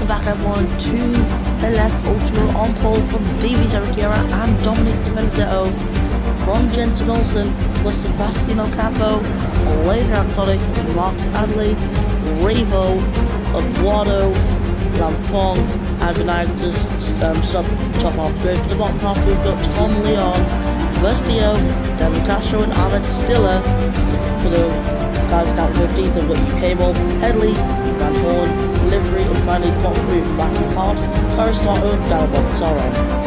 back everyone to the left, Ultra on pole from Davey Cerqueira and Dominic Di Benedetto. From Jensen Olsen was Sebastian Ocampo, later Antonic, Marcus Adelaide, Ravo, Eduardo, Lamfong, and Vinayak to top half grid. For the bottom half we've got Tom Leon, Vestio, Devin Castro and Ahmed Stiller. For the guys down 15th, they've got UK Ball, Headley, Van Horn, Livery, and finally the bottom three, Matthew Hart, Carisato, and Dalbot Saro.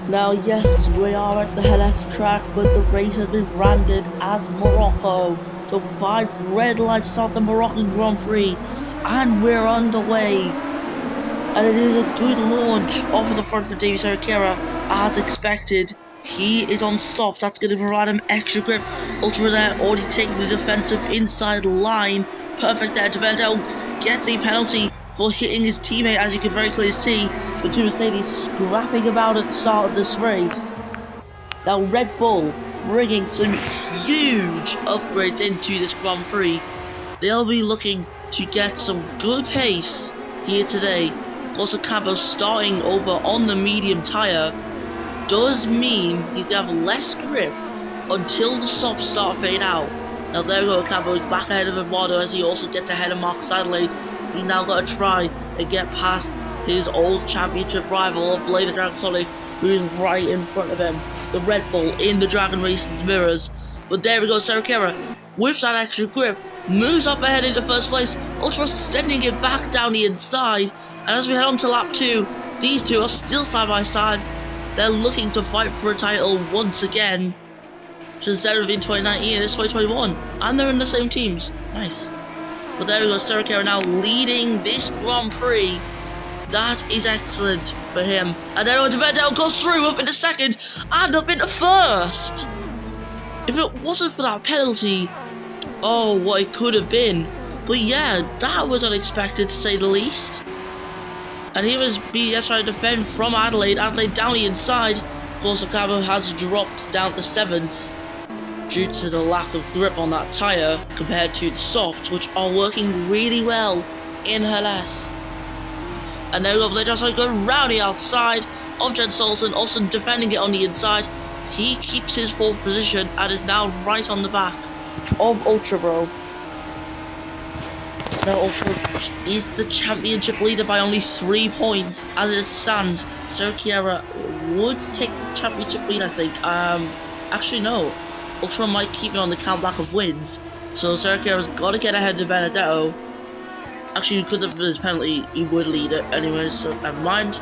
Now yes, we are at the Jerez track, but the race has been branded as Morocco. So 5 red lights start the Moroccan Grand Prix, and we're underway. And it is a good launch off of the front for Davey Cerqueira, as expected. He is on soft, that's going to provide him extra grip. Ultra there, already taking the defensive inside line. Perfect there, Di Benedetto gets a penalty for hitting his teammate, as you can very clearly see. The two Mercedes scrapping about at the start of this race. Now Red Bull bringing some huge upgrades into this Grand Prix. They'll be looking to get some good pace here today. Of course, Ocampo starting over on the medium tyre does mean he's going to have less grip until the softs start to fade out. Now there we go, Ocampo is back ahead of Eduardo as he also gets ahead of Marcus Adelaide. He's now got to try and get past his old championship rival, Blade the Dragon Sonic, who is right in front of him. The Red Bull in the Dragon Racing's mirrors. But there we go, Cerqueira, with that extra grip, moves up ahead into first place. Ultra sending it back down the inside. And as we head on to lap 2, these two are still side by side. They're looking to fight for a title once again. Which instead of in 2019, it's 2021. And they're in the same teams. Nice. But there we go, Cerqueira now leading this Grand Prix. That is excellent for him. And then Di Benedetto goes through up into second and up into first. If it wasn't for that penalty, oh, what it could have been. But yeah, that was unexpected to say the least. And here was BDS trying to defend from Adelaide. Adelaide down the inside. Of course, Ocampo has dropped down to 7th due to the lack of grip on that tyre compared to the softs, which are working really well in Jerez. And there we go, they're just like going round the outside of Jensen Olsen. Olsen defending it on the inside. He keeps his 4th position and is now right on the back of Ultra Bro. Now Ultra is the championship leader by only 3 points as it stands. Cerqueira would take the championship lead, I think. Actually no. Ultra might keep it on the countback of wins. So Cerqueira's got to get ahead of Benedetto. Actually, because of his penalty, he would lead it anyways, so never mind.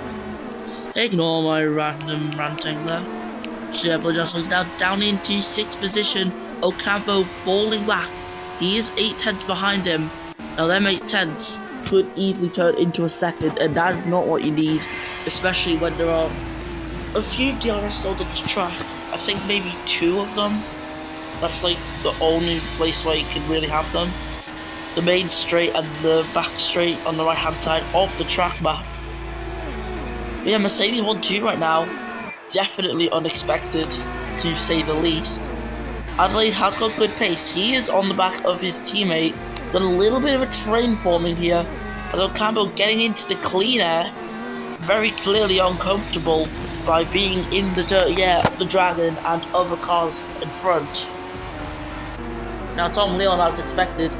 Ignore my random ranting there. So yeah, Blue Johnson is now down into 6th position. Ocampo falling back. He is 8 tenths behind him. Now them 8 tenths could easily turn into a second, and that is not what you need, especially when there are a few DRS on the track. I think maybe 2 of them. That's like the only place where you can really have them. The main straight and the back straight on the right hand side of the track map. But yeah, Mercedes 1-2 right now. Definitely unexpected, to say the least. Adelaide has got good pace. He is on the back of his teammate. Got a little bit of a train forming here. As Ocampo getting into the clean air. Very clearly uncomfortable by being in the dirty air of the Dragon and other cars in front. Now Tom Leon, as expected,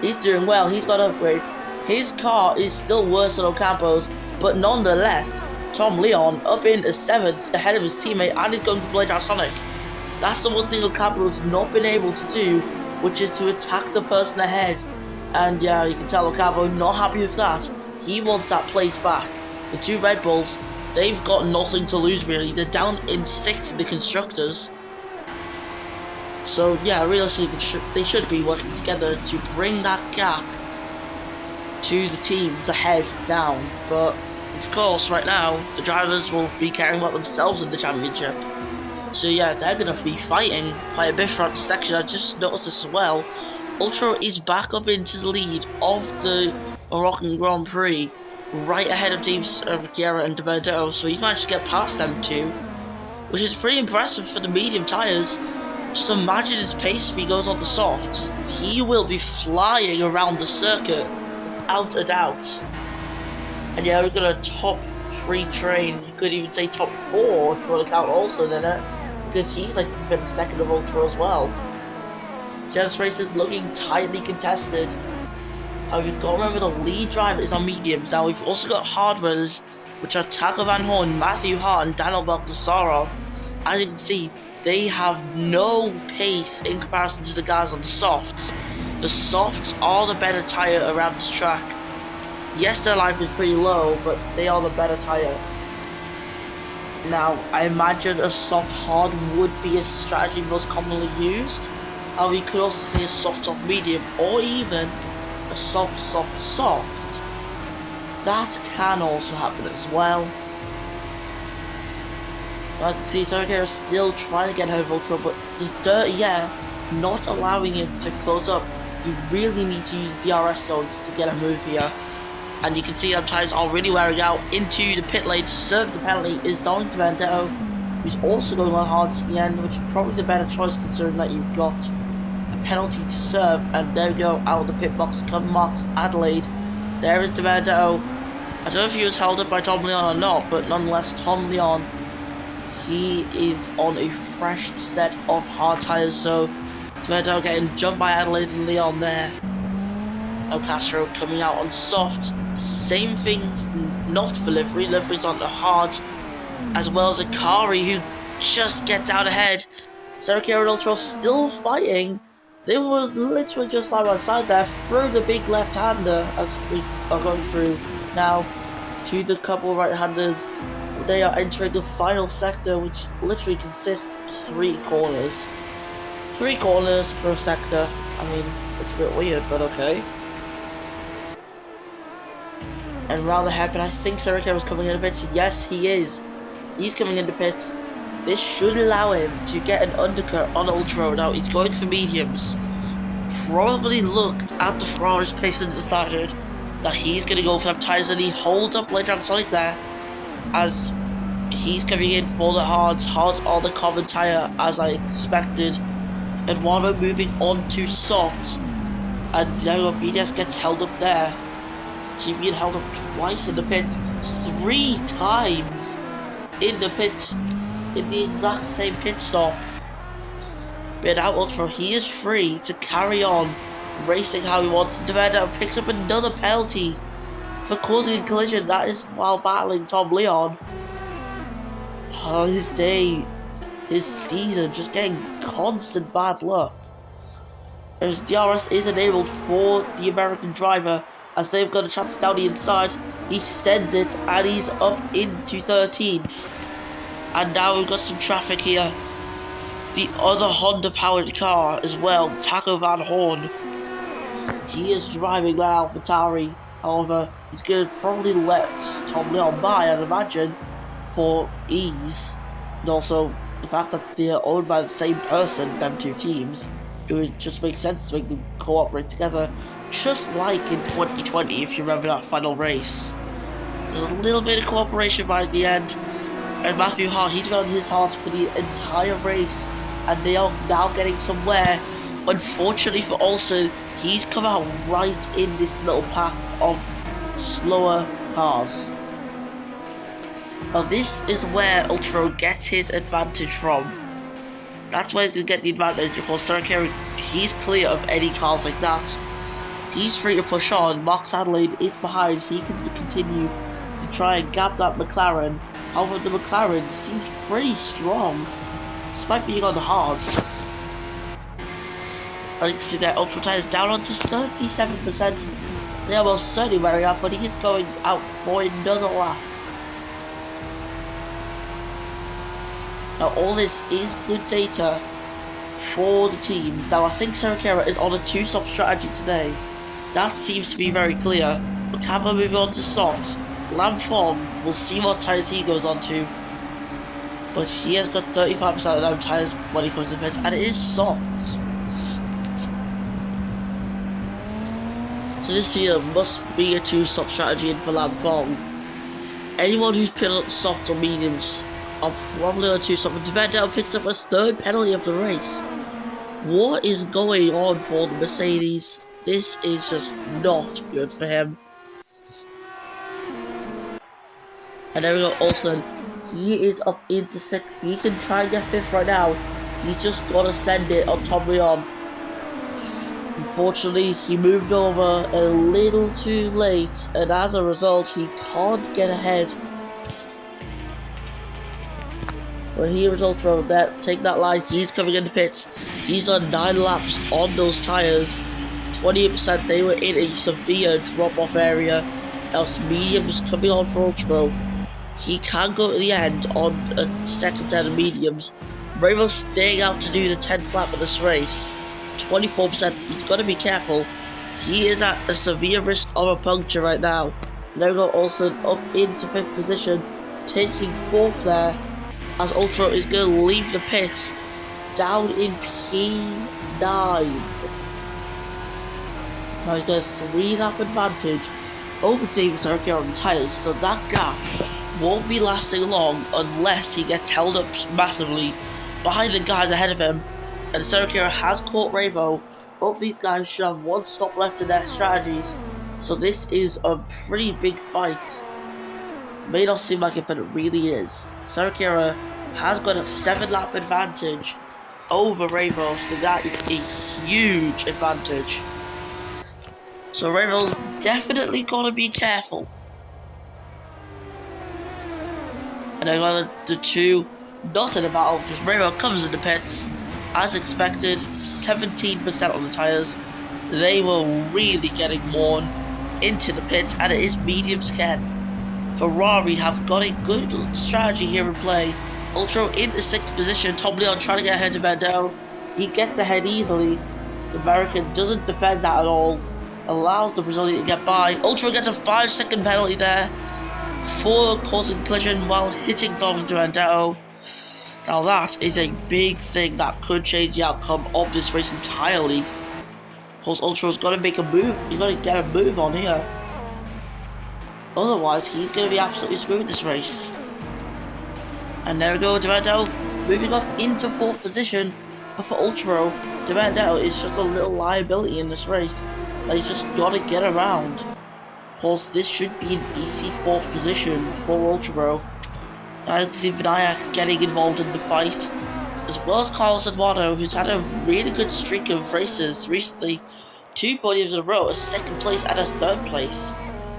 he's doing well, he's got upgrades. His car is still worse than Ocampo's, but nonetheless, Tom Leon up into 7th ahead of his teammate and is going to Blade Sonic. That's the one thing Ocampo has not been able to do, which is to attack the person ahead. And yeah, you can tell Ocampo not happy with that. He wants that place back. The 2 Red Bulls, they've got nothing to lose really. They're down in 6th in the Constructors. So yeah, realistically, they should be working together to bring that gap to the teams ahead down. But of course, right now, the drivers will be caring about themselves in the championship. So yeah, they're going to be fighting quite a bit throughout the section. I just noticed this as well. Ultra is back up into the lead of the Moroccan Grand Prix, right ahead of teams Cerqueira and Di Benedetto. So he's managed to get past them 2, which is pretty impressive for the medium tyres. Just imagine his pace if he goes on the softs. He will be flying around the circuit. without a doubt. And yeah, we've got a top 3 train. You could even say top 4 if you want to count Olsen in it, because he's like for the second of Ultra as well. This race is looking tightly contested. You've got to remember the lead driver is on mediums. Now we've also got hardwares, which are Taco Van Horn, Matthew Hart, and Daniel Bogdasarov. As you can see, they have no pace in comparison to the guys on the softs. The softs are the better tyre around this track. Yes, their life is pretty low, but they are the better tyre. Now, I imagine a soft hard would be a strategy most commonly used. However, you could also say a soft medium, or even a soft. That can also happen as well. As you can see, Sergio is still trying to get out of Ultra, but the dirty air not allowing him to close up. You really need to use DRS zones to get a move here. And you can see our tyres are really wearing out into the pit lane. To serve the penalty is Dominic Vendetto, who's also going on hard to the end, which is probably the better choice considering that you've got a penalty to serve. And there we go, out of the pit box come Max Adelaide. There is Vendetto. I don't know if he was held up by Tom Leon or not, but nonetheless, Tom Leon, he is on a fresh set of hard tyres, so Vendetto getting jumped by Adelaide and Leon there. El Castro coming out on soft. Same thing, not for livery. Livery's on the hard, as well as Akari, who just gets out ahead. Sergio and Ultra still fighting. They were literally just side by side there through the big left-hander as we are going through now to the couple of right-handers. They are entering the final sector, which literally consists of 3 corners. 3 corners for a sector. I mean, it's a bit weird, but okay. And round the hairpin, I think Sergio is coming into pits. Yes, he is. He's coming into pits. This should allow him to get an undercut on Ultra. Now, he's going for mediums. Probably looked at the Ferrari's pace and decided that he's going to go for them tyres, and he holds up Legend Sonic there as he's coming in for the hards. Hards are the common tyre, as I expected. And while we're moving on to softs, and now BDS gets held up there. She's been held up twice in the pits, 3 times in the pits, in the exact same pit stop. But now Ultra, he is free to carry on racing how he wants. Deveda picks up another penalty for causing a collision. That is while battling Tom Leon. Oh, his day, his season, just getting constant bad luck. As DRS is enabled for the American driver, as they've got a chance down the inside. He sends it and he's up into 13th. And now we've got some traffic here. The other Honda powered car as well, Taco Van Horn. He is driving that AlphaTauri. However, he's going to probably let Tom Leon by, I'd imagine, for ease. And also the fact that they're owned by the same person, them 2 teams. It would just make sense to make them cooperate together. Just like in 2020, if you remember that final race. There's a little bit of cooperation by the end. And Matthew Hart, he's been on his heart for the entire race. And they are now getting somewhere. Unfortunately for Olsen, he's come out right in this little pack of slower cars. Now this is where Ultra gets his advantage from. That's where he can get the advantage, because Sergio, he's clear of any cars like that. He's free to push on. Max Adelaide is behind. He can continue to try and gap that McLaren. However, the McLaren seems pretty strong, despite being on the hards. I can see that Ultra tyres down onto 37%. They're almost certainly wearing out, but he is going out for another lap. Now, all this is good data for the teams. Now, I think Sergio is on a 2-stop strategy today. That seems to be very clear. Macava moving on to softs. Lamfong, we'll see what tyres he goes on to. But he has got 35% of them tyres when he comes to the pits, and it is softs. So this here must be a 2-stop strategy in for Lamfong. Anyone who's pitted up soft or mediums are probably on 2-stop. And Devendale picks up a 3rd penalty of the race. What is going on for the Mercedes? This is just not good for him. And there we go, Olsen. He is up into 6th. He can try and get 5th right now. He's just gotta send it on Tom Leon. Unfortunately, he moved over a little too late, and as a result, he can't get ahead. When he was Ultra, take that line, he's coming into pits. He's on 9 laps on those tyres. 28%, they were in a severe drop-off area. Else mediums coming on for Ultra. He can go to the end on a 2nd set of mediums. Bravo's staying out to do the 10th lap of this race. 24%, he's got to be careful. He is at a severe risk of a puncture right now. There we go, Olsen up into 5th position, taking 4th there, as Ultra is going to leave the pit down in P9. Now he gets a 3-lap advantage over Davis Arquette on the tyres, so that gap won't be lasting long unless he gets held up massively behind the guys ahead of him. And Sergio has caught Ravo. Both these guys should have 1 stop left in their strategies, so this is a pretty big fight. May not seem like it, but it really is. Sergio has got a 7-lap advantage over Ravo, so that is a huge advantage. So Ravo's definitely got to be careful. And I got the 2 not in a battle, because Ravo comes in the pits. As expected, 17% on the tyres. They were really getting worn into the pits, and it is mediums again. Ferrari have got a good strategy here in play. Ultra in the 6th position, Tom Leon trying to get ahead of Bandel. He gets ahead easily. The American doesn't defend that at all. Allows the Brazilian to get by. Ultra gets a 5-second penalty there for causing collision while hitting Dominic Bandel. Now that is a big thing that could change the outcome of this race entirely. Of course, Ultra's got to make a move. He's got to get a move on here. Otherwise, he's going to be absolutely screwed this race. And there we go, Devendel moving up into 4th position. But for Ultra, Devendel is just a little liability in this race that he's just got to get around. Of course, this should be an easy 4th position for Ultra. I can see Vinayak getting involved in the fight, as well as Carlos Eduardo, who's had a really good streak of races recently. 2 podiums in a row, a 2nd place and a 3rd place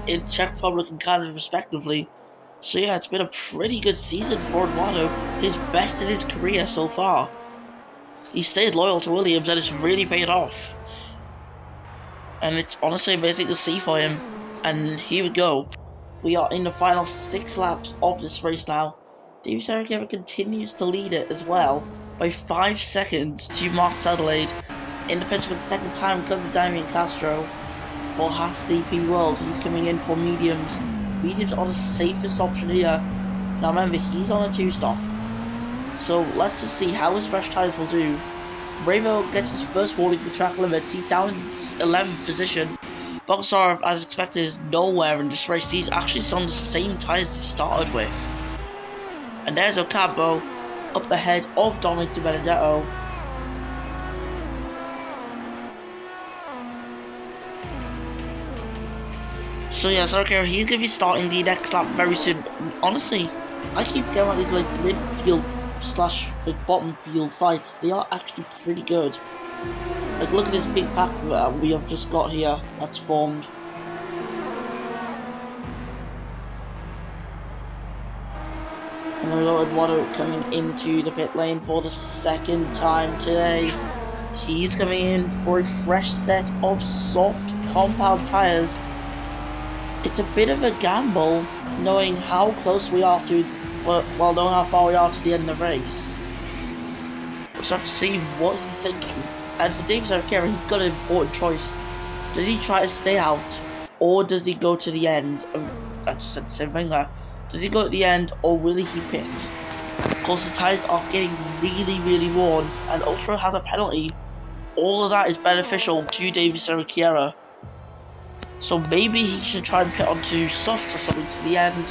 in Czech Republic and Canada respectively. So yeah, it's been a pretty good season for Eduardo, his best in his career so far. He stayed loyal to Williams and it's really paid off. And it's honestly amazing to see for him. And here we go. We are in the final 6 laps of this race now. David Sergio continues to lead it as well by 5 seconds to Mark Adelaide. In the pits for the 2nd time comes Damian Castro for Haas DP World. He's coming in for mediums. Mediums are the safest option here. Now remember, he's on a 2-stop. So let's just see how his fresh tyres will do. Bravo gets his first warning for track limits. He's down in 11th position. Bogsarov, as expected, is nowhere in this race. He's actually on the same tyres he started with. And there's Ocampo up ahead of Dominic Di Benedetto. So yeah, Sergio, he's going to be starting the next lap very soon. Honestly, I keep getting like these like midfield / like bottom field fights. They are actually pretty good. Like, look at this big pack that we have just got here that's formed. And we got Eduardo coming into the pit lane for the 2nd time today. He's coming in for a fresh set of soft compound tyres. It's a bit of a gamble knowing how close we are to, well, knowing how far we are to the end of the race. We'll just have to see what he's thinking. And for David Sergio, he's got an important choice. Does he try to stay out, or does he go to the end? I just said the same thing there. Does he go to the end, or will he pit? Of course, the tyres are getting really worn, and Ultra has a penalty. All of that is beneficial to David Sergio. So maybe he should try and pit onto soft or something to the end.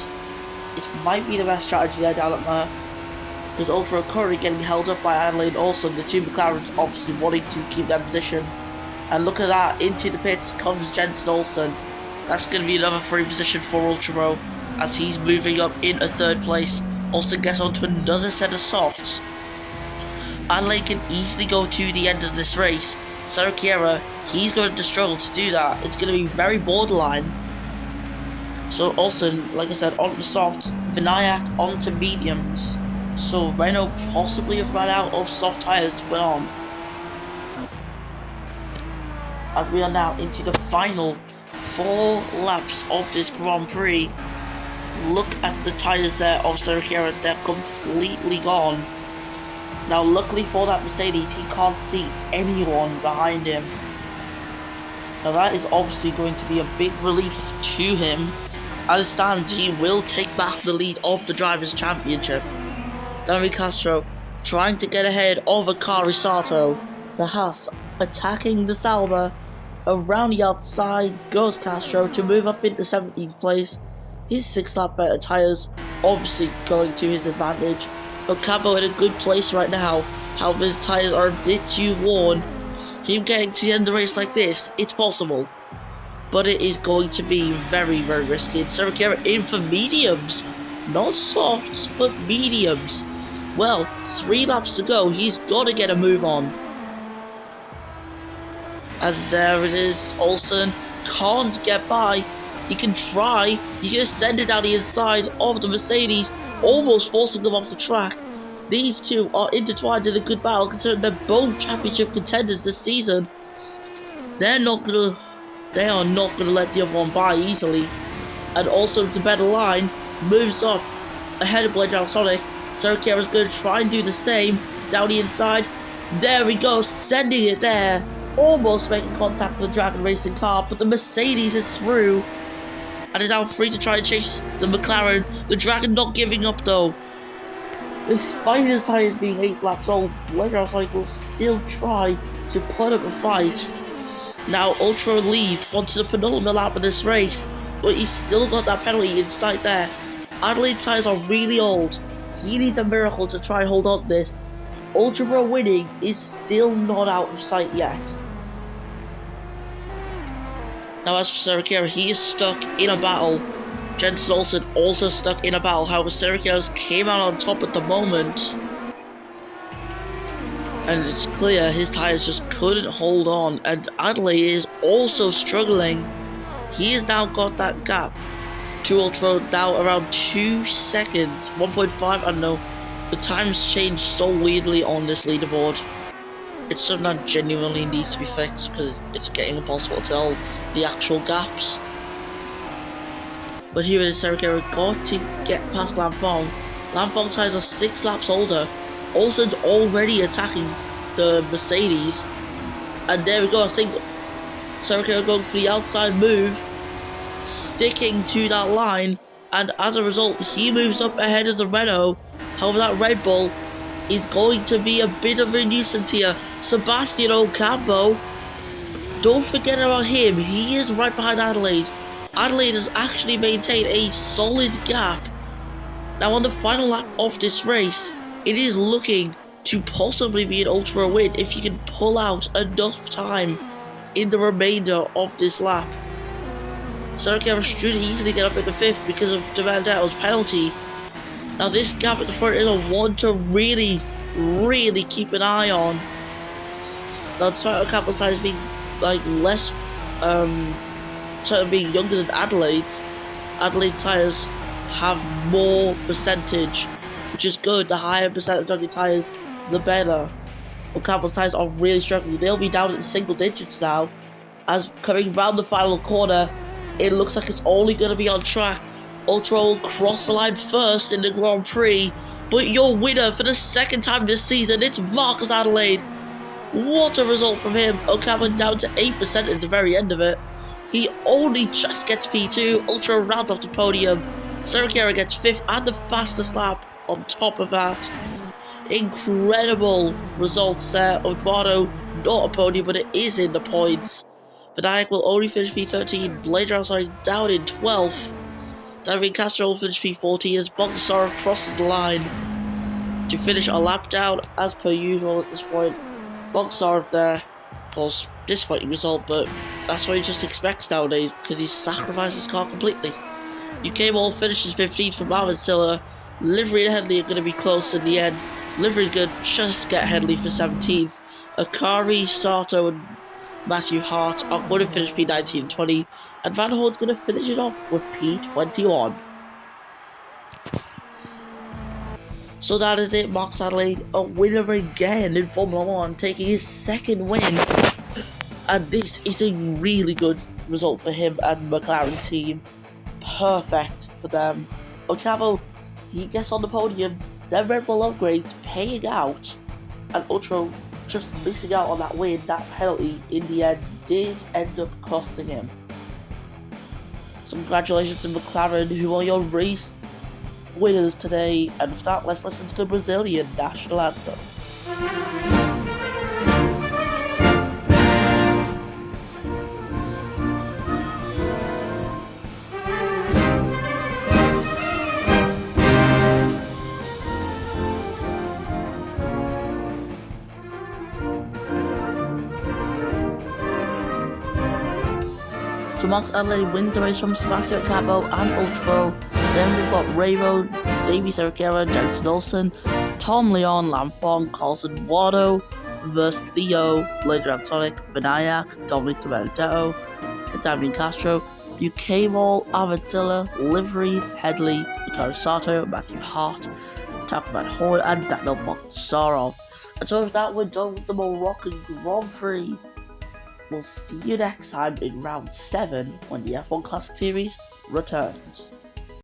It might be the best strategy there down at there. Because Ultra are currently getting held up by Adelaide also, the 2 McLarens obviously wanting to keep their position. And look at that, into the pits comes Jensen Olsen. That's going to be another free position for Ultra Row as he's moving up into 3rd place. Olsen gets onto another set of softs. Adelaide can easily go to the end of this race. Sarkiera, he's going to struggle to do that. It's going to be very borderline. So Olsen, like I said, onto softs, Vinayak onto mediums. So Renault possibly have run out of soft tyres to put on. As we are now into the final 4 laps of this Grand Prix. Look at the tyres there of Sarkiera, they're completely gone. Now luckily for that Mercedes, he can't see anyone behind him. Now that is obviously going to be a big relief to him. As it stands, he will take back the lead of the Drivers' Championship. Dani Castro trying to get ahead of Akari Sato. The Haas attacking the Sauber. Around the outside goes Castro to move up into 17th place. His 6 lap better tyres obviously going to his advantage. Ocampo in a good place right now. However, his tyres are a bit too worn. Him getting to the end of the race like this, it's possible. But it is going to be very, very risky. Sarkiera in for mediums. Not softs, but mediums. Well, 3 laps to go. He's got to get a move on. As there it is, Olsen can't get by. He can try. He can send it down the inside of the Mercedes, almost forcing them off the track. These two are intertwined in a good battle, considering they're both championship contenders this season. They are not gonna let the other one by easily. And also, if the better line moves up ahead of Blade Sonic, Sarkiera's going to try and do the same down the inside. There we go, sending it there. Almost making contact with the Dragon Racing car, but the Mercedes is through and is now free to try and chase the McLaren. The Dragon not giving up though. Despite his tyres being 8 laps old, Blade Sonic will still try to put up a fight. Now Ultra leads onto the penultimate lap of this race, but he's still got that penalty in sight there. Adelaide's tyres are really old. He needs a miracle to try and hold on to this. Ultra winning is still not out of sight yet. Now as for Sarkiera, he is stuck in a battle. Jensen Olsen also stuck in a battle. However, Sarkiera came out on top at the moment. And it's clear his tyres just couldn't hold on. And Adelaide is also struggling. He has now got that gap to Ultra now around 2 seconds. 1.5, I don't know. The times changed so weirdly on this leaderboard. It's something that genuinely needs to be fixed because it's getting impossible to tell the actual gaps. But here it is, Sarkiera got to get past Lanfong. Lanfong tyres are 6 laps older. Olsen's already attacking the Mercedes. And there we go, I think Sarkiera going for the outside move, sticking to that line, and as a result he moves up ahead of the Renault. However, that Red Bull is going to be a bit of a nuisance here. Sebastian Ocampo, don't forget about him, he is right behind Adelaide. Adelaide has actually maintained a solid gap. Now on the final lap of this race, it is looking to possibly be an Ultra win if you can pull out enough time in the remainder of this lap. Sarkiera should easily get up into 5th because of De Vendetto's penalty. Now this gap at the front is a one to really keep an eye on. Now despite Ocampo's size being like less, sort of being younger than Adelaide's tyres have more percentage, which is good. The higher percentage of the tyres, the better. Ocampo's tyres are really struggling. They'll be down in single digits now. As coming round the final corner, it looks like it's only going to be on track. Ultra will cross the line first in the Grand Prix, but your winner for the 2nd time this season, it's Marcus Adelaide. What a result from him. Ocampo down to 8% at the very end of it. He only just gets P2. Ultra rounds off the podium. Sarkiera gets 5th and the fastest lap on top of that. Incredible results there. Eduardo, not a podium, but it is in the points. Vinayak will only finish P13. Blade down in 12th. Dani Castro will finish P14 as Bogdassarov crosses the line to finish a lap down as per usual at this point. Bogdassarov there Of course, disappointing result, but that's what he just expects nowadays because he's sacrificed his car completely. UK Ball finishes 15th for Marvin Silla. Livery and Headley are going to be close in the end. Livery's going to just get Headley for 17th. Akari, Sato, and Matthew Hart are going to finish P19 and 20. And Van Horn's going to finish it off with P21. So that is it, Max Adelaide, a winner again in Formula 1, taking his second win. And this is a really good result for him and McLaren team. Perfect for them. Ocavo, he gets on the podium, then Red Bull upgrades, paying out, and Ultra just missing out on that win. That penalty in the end did end up costing him. So congratulations to McLaren, who are your race winners today. And with that, let's listen to the Brazilian national anthem. So Max Adelaide wins the race from Sebastian Cabo and Ultra. Then we've got Ravo, Davey Cerqueira, Jensen Olsen, Tom Leon, Lamfong, Carlson Wado versus Theo, Blader Sonic, Benayak, Dominic Benedetto, Damien Castro, UK Ball, Avanzilla, Livery, Headley, Hikaru Sato, Matthew Hart, Taka Van Horn, and Daniel Mokhtarov. And so with that, we're done with the Moroccan Grand Prix. We'll see you next time in round 7 when the F1 Classic Series returns.